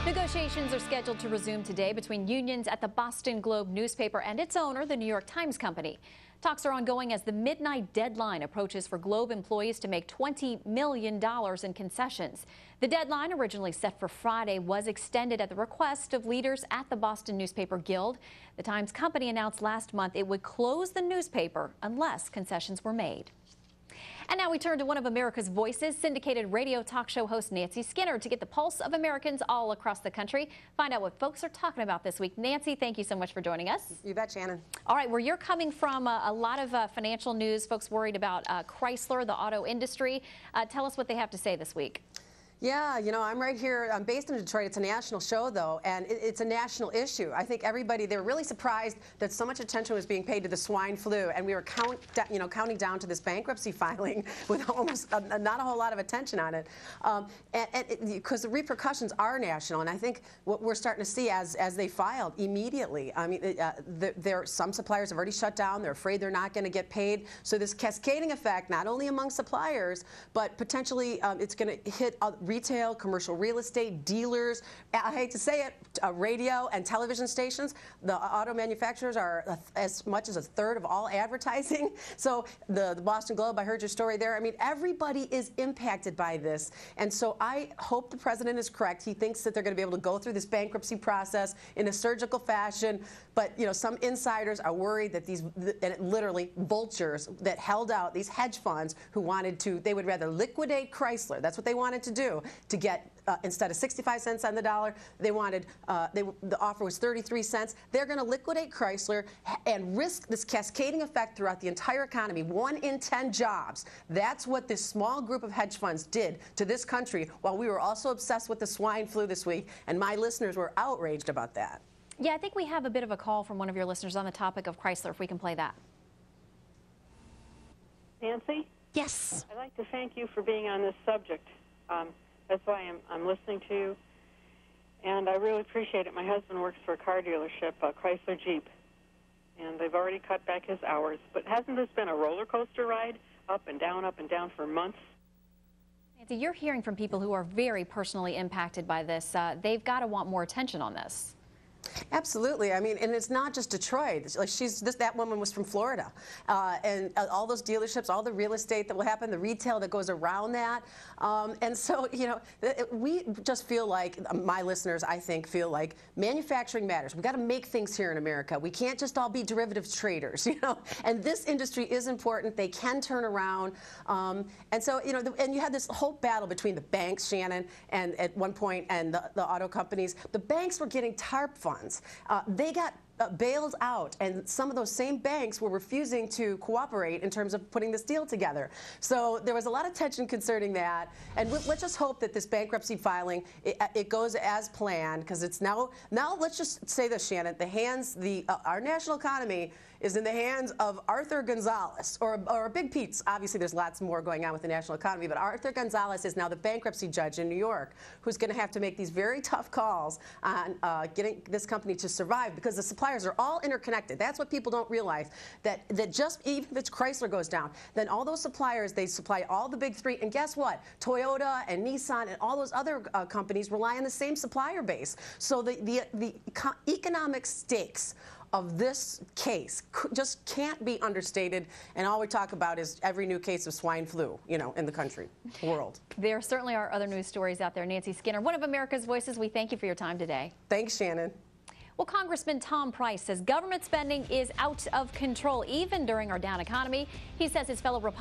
Negotiations are scheduled to resume today between unions at the Boston Globe newspaper and its owner, the New York Times Company. Talks are ongoing as the midnight deadline approaches for Globe employees to make $20 million in concessions. The deadline, originally set for Friday, was extended at the request of leaders at the Boston Newspaper Guild. The Times Company announced last month it would close the newspaper unless concessions were made. And now we turn to one of America's Voices, syndicated radio talk show host Nancy Skinner, to get the pulse of Americans all across the country. Find out what folks are talking about this week. Nancy, thank you so much for joining us. You bet, Shannon. All right, where you're coming from, a lot of financial news, folks worried about Chrysler, the auto industry. Tell us what they have to say this week. Yeah, you know, I'm right here. I'm based in Detroit. It's a national show, though, and it's a national issue. I think everybody, they were really surprised that so much attention was being paid to the swine flu, and we were counting down to this bankruptcy filing with almost not a whole lot of attention on it, because the repercussions are national. And I think what we're starting to see as they filed immediately, I mean, some suppliers have already shut down. They're afraid they're not going to get paid. So this cascading effect, not only among suppliers, but potentially it's going to hit retail, commercial real estate, dealers, I hate to say it, radio and television stations. The auto manufacturers are as much as a third of all advertising. So the Boston Globe, I heard your story there. I mean, everybody is impacted by this. And so I hope the president is correct. He thinks that they're going to be able to go through this bankruptcy process in a surgical fashion. But, you know, some insiders are worried that these, literally vultures that held out, these hedge funds who wanted to, they would rather liquidate Chrysler. That's what they wanted to do, to get, instead of 65 cents on the dollar, they wanted, the offer was 33 cents. They're going to liquidate Chrysler and risk this cascading effect throughout the entire economy. 1 in 10 jobs. That's what this small group of hedge funds did to this country, while we were also obsessed with the swine flu this week, and my listeners were outraged about that. Yeah, I think we have a bit of a call from one of your listeners on the topic of Chrysler, if we can play that. Nancy? Yes. I'd like to thank you for being on this subject. That's why I'm listening to you, and I really appreciate it. My husband works for a car dealership, Chrysler Jeep, and they've already cut back his hours. But hasn't this been a roller coaster ride, up and down for months? Nancy, you're hearing from people who are very personally impacted by this. They've got to want more attention on this. Absolutely. I mean, and it's not just Detroit. Like that woman was from Florida, and all those dealerships, all the real estate that will happen, the retail that goes around that, and so you know, we just feel like my listeners, I think, feel like manufacturing matters. We've got to make things here in America. We can't just all be derivatives traders, you know. And this industry is important. They can turn around, and so you know, and you had this whole battle between the banks, Shannon, and at one point, and the auto companies. The banks were getting TARP funds. They got bailed out, and some of those same banks were refusing to cooperate in terms of putting this deal together. So there was a lot of tension concerning that, and let's just hope that this bankruptcy filing, it goes as planned, because it's now let's just say this, Shannon, our national economy is in the hands of Arthur Gonzalez, or Big Pete's. Obviously, there's lots more going on with the national economy, but Arthur Gonzalez is now the bankruptcy judge in New York, who's going to have to make these very tough calls on getting this company to survive, because the suppliers are all interconnected. That's what people don't realize, that just even if Chrysler goes down, then all those suppliers, they supply all the big three, and guess what? Toyota and Nissan and all those other companies rely on the same supplier base. So the economic stakes of this case just can't be understated, and all we talk about is every new case of swine flu, you know, in the country, world. There certainly are other news stories out there. Nancy Skinner, one of America's Voices, we thank you for your time today. Thanks, Shannon. Well, Congressman Tom Price says government spending is out of control, even during our down economy. He says his fellow Republicans